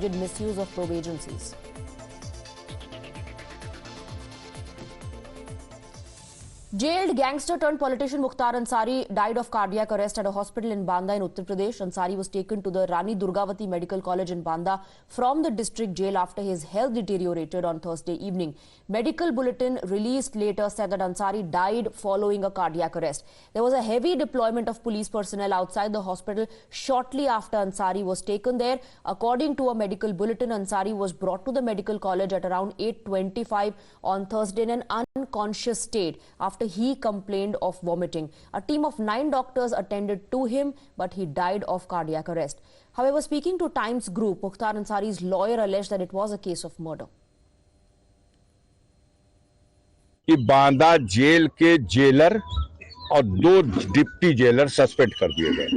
misuse of probe agencies. Jailed gangster-turned-politician Mukhtar Ansari died of cardiac arrest at a hospital in Banda in Uttar Pradesh. Ansari was taken to the Rani Durgavati Medical College in Banda from the district jail after his health deteriorated on Thursday evening. Medical bulletin released later said that Ansari died following a cardiac arrest. There was a heavy deployment of police personnel outside the hospital shortly after Ansari was taken there. According to a medical bulletin, Ansari was brought to the medical college at around 8:25 on Thursday in an unconscious state after he complained of vomiting. A team of 9 doctors attended to him, but he died of cardiac arrest. However, speaking to Times Group, Mukhtar Ansari's lawyer alleged that it was a case of murder. कि Banda jail के jailer और 2 deputy jailer suspend कर दिए गए।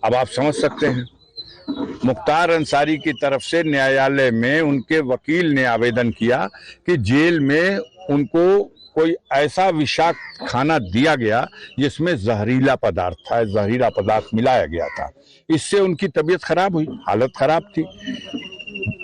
अब आप समझ सकते हैं, मुख्तार अंसारी की तरफ से न्यायालय में उनके वकील ने आवेदन किया कि जेल में उनको कोई ऐसा विषाक्त खाना दिया गया जिसमें जहरीला पदार्थ मिलाया गया था। इससे उनकी तबीयत खराब हुई, हालत खराब थी।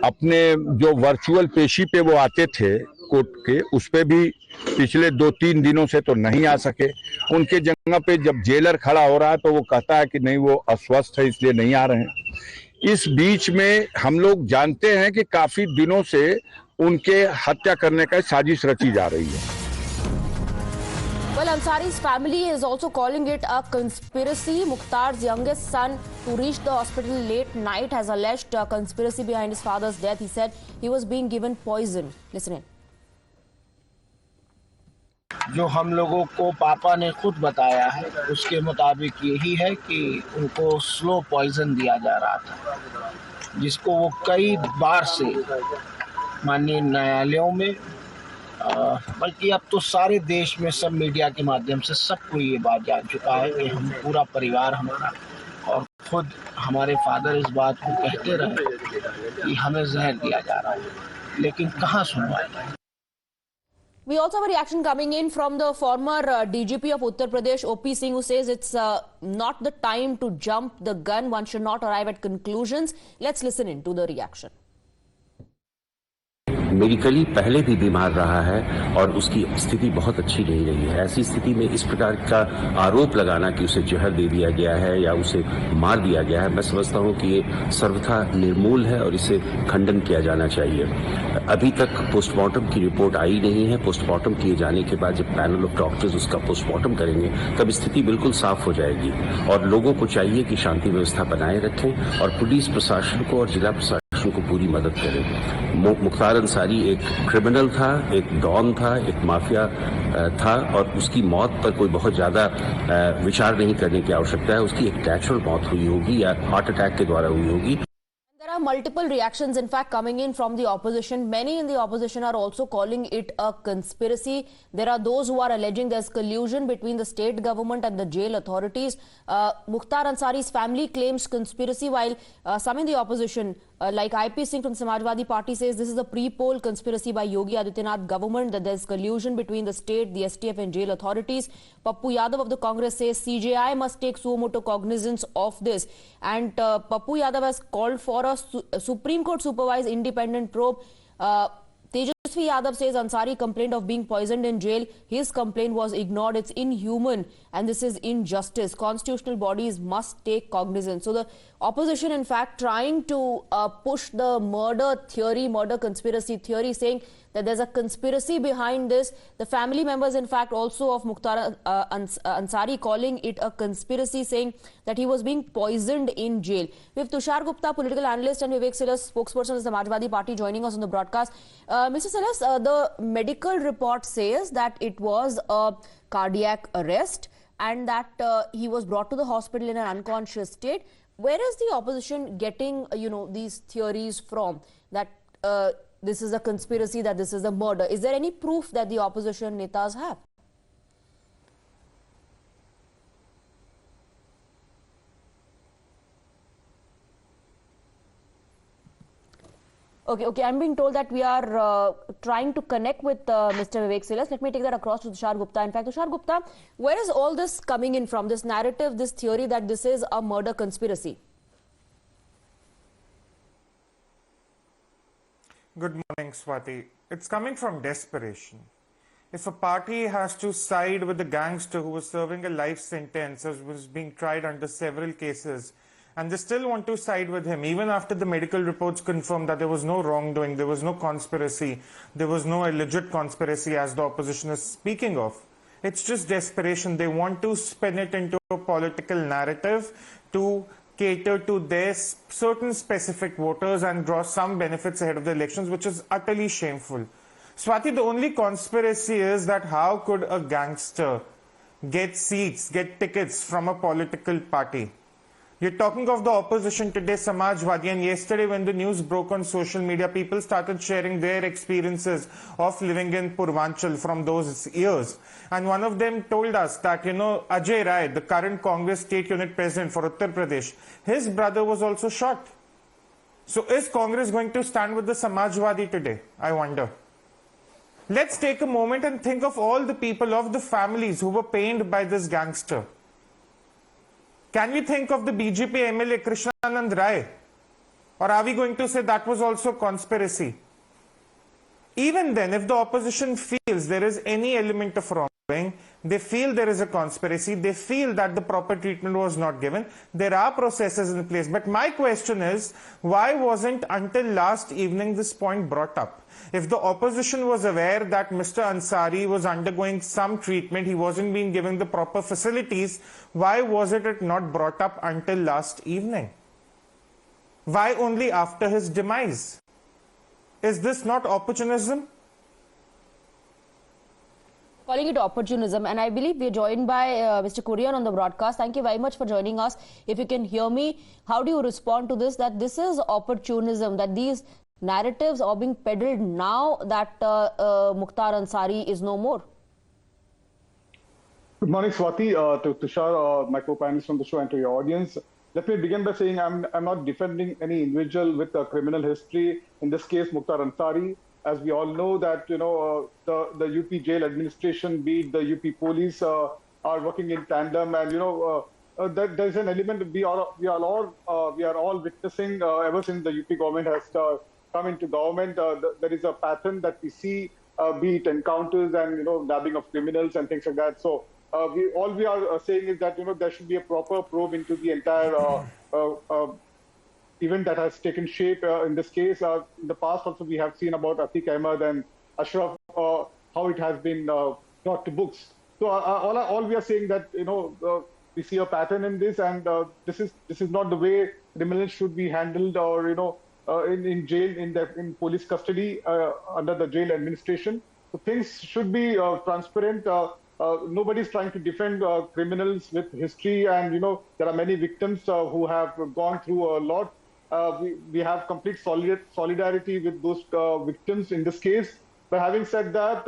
अपने जो वर्चुअल पेशी पे वो आते थे कोर्ट के, उस पे भी पिछले 2-3 दिनों से तो नहीं आ सके। उनके जगह पे जब जेलर खड़ा हो रहा है तो वो कहता है कि नहीं, वो अस्वस्थ है इसलिए नहीं आ रहे हैं। इस बीच में हम लोग जानते हैं कि काफी दिनों से उनके हत्या करने का साजिश रची जा रही है। Well, Ansari's family is also calling it a conspiracy. Mukhtar's youngest son, who reached the hospital late night, has alleged a conspiracy behind his father's death. He said he was being given poison. Listen in. जो हम लोगों को पापा ने खुद बताया है, उसके मुताबिक यही है कि उनको स्लो पॉइजन दिया जा रहा था, जिसको वो कई बार से माननीय न्यायालयों में, बल्कि अब तो सारे देश में सब मीडिया के माध्यम से सबको ये बात जान चुका है कि हम पूरा परिवार हमारा और खुद हमारे फादर इस बात को कहते रहे कि हमें जहर दिया जा रहा है, लेकिन कहाँ सुनवाई। We also have a reaction coming in from the former DGP of Uttar Pradesh, OP Singh, who says it's not the time to jump the gun. One should not arrive at conclusions. Let's listen in to the reaction. Medically पहले भी बीमार रहा है और उसकी स्थिति बहुत अच्छी नहीं रही है। ऐसी स्थिति में इस प्रकार का आरोप लगाना कि उसे जहर दे दिया गया है या उसे मार दिया गया है, मैं समझता हूं कि ये सर्वथा निर्मूल है और इसे खंडन किया जाना चाहिए। अभी तक पोस्टमार्टम की रिपोर्ट आई नहीं है। पोस्टमार्टम किए जाने के बाद जब पैनल ऑफ डॉक्टर्स उसका पोस्टमार्टम करेंगे तब स्थिति बिल्कुल साफ हो जाएगी और लोगों को चाहिए कि शांति व्यवस्था बनाए रखें और पुलिस प्रशासन को और जिला प्रशासन को पूरी मदद करें। मुख्तार अंसारी एक क्रिमिनल था, एक डॉन था, एक माफिया था और उसकी मौत पर कोई बहुत ज्यादा विचार नहीं करने की आवश्यकता है। उसकी एक नेचुरल मौत हुई होगी या हार्ट अटैक के द्वारा हुई होगी। There are multiple reactions, in fact, coming in from the opposition. Many in the opposition are also calling it a conspiracy. There are those who are alleging there's collusion between the state government and the jail authorities. Mukhtar Ansari's family claims conspiracy, while some in the opposition, like IP Singh from Samajwadi Party, says this is a pre-poll conspiracy by Yogi Adityanath government, that there's collusion between the state, the STF and jail authorities. Pappu Yadav of the Congress says CJI must take suo motu cognizance of this. And Pappu Yadav has called for a Supreme Court supervised independent probe. Tejasvi Yadav says Ansari complained of being poisoned in jail. His complaint was ignored. It's inhuman and this is injustice. Constitutional bodies must take cognizance. So the opposition, in fact, trying to push the murder theory, murder conspiracy theory, saying that there's a conspiracy behind this. The family members, in fact, also of Mukhtar Ansari, calling it a conspiracy, saying that he was being poisoned in jail. We have Tushar Gupta, political analyst, and Vivek Silas, spokesperson of the Samajwadi Party, joining us on the broadcast. Mr. Silas, the medical report says that it was a cardiac arrest and that he was brought to the hospital in an unconscious state. Where is the opposition getting, these theories from, that this is a conspiracy, that this is a murder? Is there any proof that the opposition netas have? Okay, I'm being told that we are trying to connect with Mr. Vivek Silas. Let me take that across to Tushar Gupta. In fact, Tushar Gupta, where is all this coming in from, this narrative, this theory that this is a murder conspiracy? Good morning, Swati. It's coming from desperation. If a party has to side with the gangster who was serving a life sentence, or was being tried under several cases, and they still want to side with him, even after the medical reports confirmed that there was no wrongdoing, there was no conspiracy, there was no legit conspiracy as the opposition is speaking of. It's just desperation. They want to spin it into a political narrative to cater to their certain specific voters and draw some benefits ahead of the elections, which is utterly shameful. Swati, the only conspiracy is that how could a gangster get seats, get tickets from a political party? You're talking of the opposition today, Samajwadi, and yesterday when the news broke on social media, people started sharing their experiences of living in Purvanchal from those years. And one of them told us that, Ajay Rai, the current Congress state unit president for Uttar Pradesh, his brother was also shot. So is Congress going to stand with the Samajwadi today? I wonder. Let's take a moment and think of all the people, of the families who were pained by this gangster. Can we think of the BJP MLA Krishnanand Rai? Or are we going to say that was also conspiracy? Even then, if the opposition feels there is any element of wrongdoing, they feel there is a conspiracy, they feel that the proper treatment was not given, there are processes in place. But my question is, why wasn't until last evening this point brought up? If the opposition was aware that Mr. Ansari was undergoing some treatment, he wasn't being given the proper facilities, why was it not brought up until last evening? Why only after his demise? Is this not opportunism? Calling it opportunism, and I believe we are joined by Mr. Kurian on the broadcast. Thank you very much for joining us. If you can hear me, how do you respond to this, that this is opportunism, that these narratives are being peddled now that Mukhtar Ansari is no more? Good morning, Swati, to Tushar, my co-panelists from the show, and to your audience. Let me begin by saying I'm not defending any individual with a criminal history. In this case, Mukhtar Ansari. As we all know that, the UP jail administration, be it the UP police, are working in tandem, and there's an element we are all witnessing ever since the UP government has come into government. There is a pattern that we see, be it encounters and nabbing of criminals and things like that. So we are saying is that there should be a proper probe into the entire event that has taken shape in this case. In the past also we have seen about Atiq Ahmed and Ashraf, how it has been brought to books. So all we are saying that we see a pattern in this, and this is not the way criminals should be handled, or in jail, in police custody under the jail administration. So things should be transparent. Nobody's trying to defend criminals with history, and there are many victims who have gone through a lot. We have complete solidarity with those victims in this case. But having said that,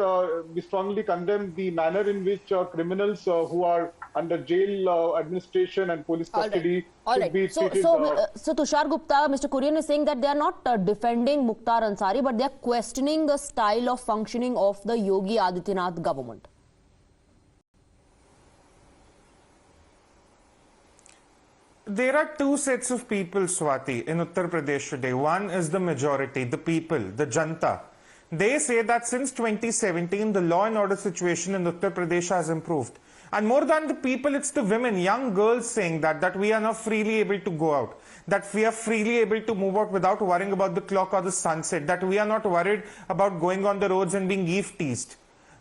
we strongly condemn the manner in which criminals who are under jail administration and police custody should be treated. So Tushar Gupta, Mr. Kurian is saying that they are not defending Mukhtar Ansari, but they are questioning the style of functioning of the Yogi Adityanath government. There are two sets of people, Swati, in Uttar Pradesh today. One is the majority, the people, the Janta. They say that since 2017, the law and order situation in Uttar Pradesh has improved. And more than the people, it's the women, young girls saying that we are now freely able to go out, that we are freely able to move out without worrying about the clock or the sunset, that we are not worried about going on the roads and being eve-teased.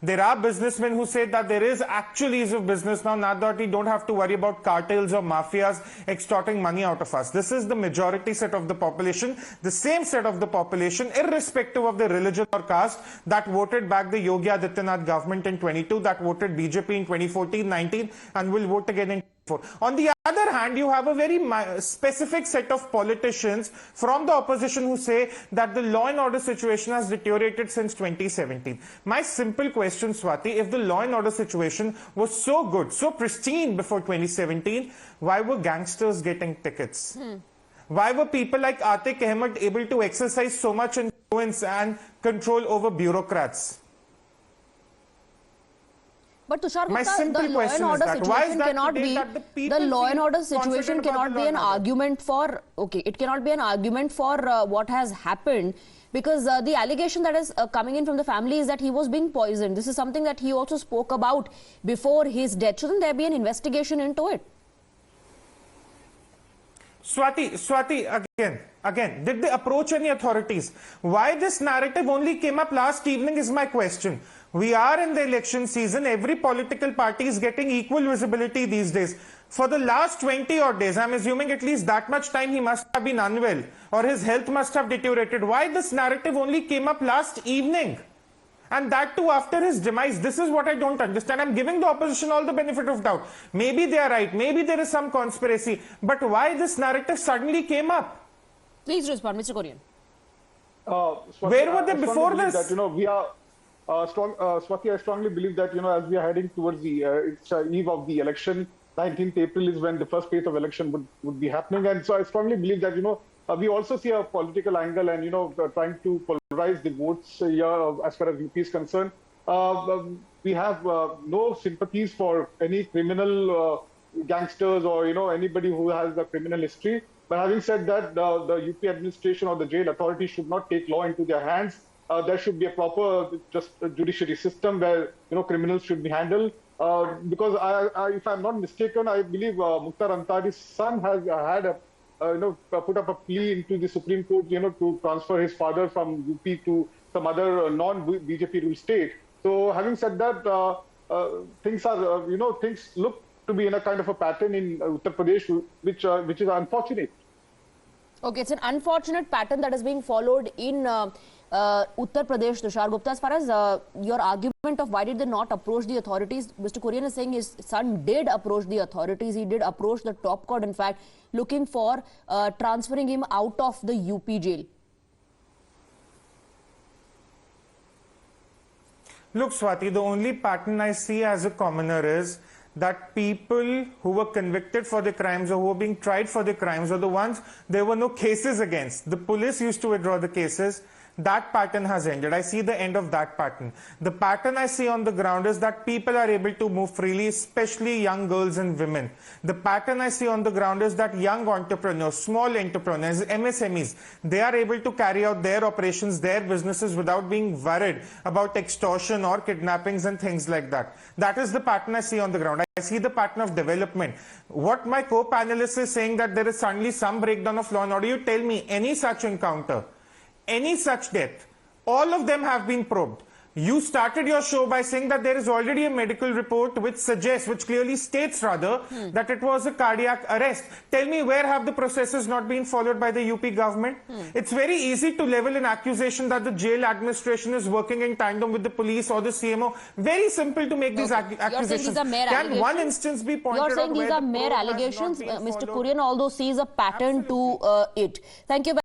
There are businessmen who say that there is actual ease of business now that we don't have to worry about cartels or mafias extorting money out of us. This is the majority set of the population, the same set of the population, irrespective of the religion or caste, that voted back the Yogi Adityanath government in 22, that voted BJP in 2014, 19, and will vote again in 24. On the other hand, you have a very specific set of politicians from the opposition who say that the law and order situation has deteriorated since 2017. My simple question, Swati, if the law and order situation was so good, so pristine before 2017, why were gangsters getting tickets? Why were people like Atiq Ahmed able to exercise so much influence and control over bureaucrats? But Tushar My Gupta, simple the law and question is order that why is situation that cannot today be that the people the law and feel order situation confident about cannot the be law an and order? argument for it cannot be an argument for what has happened, because the allegation that is coming in from the family is that he was being poisoned. This is something that he also spoke about before his death. Shouldn't there be an investigation into it? Swati, again, did they approach any authorities? Why this narrative only came up last evening is my question. We are in the election season. Every political party is getting equal visibility these days. For the last 20 odd days, I'm assuming at least that much time he must have been unwell or his health must have deteriorated. Why this narrative only came up last evening? And that too after his demise. This is what I don't understand. I'm giving the opposition all the benefit of doubt. Maybe they are right. Maybe there is some conspiracy. But why this narrative suddenly came up? Please respond, Mr. Korean. Swati, Where were they before this? That, we are Swati, I strongly believe that as we are heading towards the eve of the election, 19th April is when the first phase of election would be happening, and so I strongly believe that we also see a political angle and trying to polarize the votes here as far as UP is concerned. We have no sympathies for any criminal gangsters or anybody who has a criminal history. But having said that, the UP administration or the jail authority should not take law into their hands. There should be a proper judiciary system where criminals should be handled. Because if I'm not mistaken, I believe Mukhtar Ansari's son has had put up a plea into the Supreme Court, to transfer his father from UP to some other non-BJP ruled state. So having said that, things are, things look to be in a kind of a pattern in Uttar Pradesh, which is unfortunate. Okay, it's an unfortunate pattern that is being followed in Uttar Pradesh, Tushar Gupta. As far as your argument of why did they not approach the authorities, Mr. Korean is saying his son did approach the authorities. He did approach the top court, in fact, looking for transferring him out of the UP jail. Look, Swati, the only pattern I see as a commoner is that people who were convicted for the crimes or who were being tried for the crimes are the ones there were no cases against. The police used to withdraw the cases. That pattern has ended. I see the end of that pattern. The pattern I see on the ground is that people are able to move freely, especially young girls and women. The pattern I see on the ground is that young entrepreneurs, small entrepreneurs, MSMEs, they are able to carry out their operations, their businesses without being worried about extortion or kidnappings and things like that. That is the pattern I see on the ground. I see the pattern of development. What my co-panelist is saying that there is suddenly some breakdown of law and order, you tell me any such encounter, any such death, all of them have been probed. You started your show by saying that there is already a medical report which suggests, which clearly states rather, that it was a cardiac arrest. Tell me, where have the processes not been followed by the UP government? It's very easy to level an accusation that the jail administration is working in tandem with the police or the CMO. Very simple to make these accusations. Can one instance be pointed out? You're saying these are mere allegations, Mr. Korean, although sees a pattern to it. Thank you.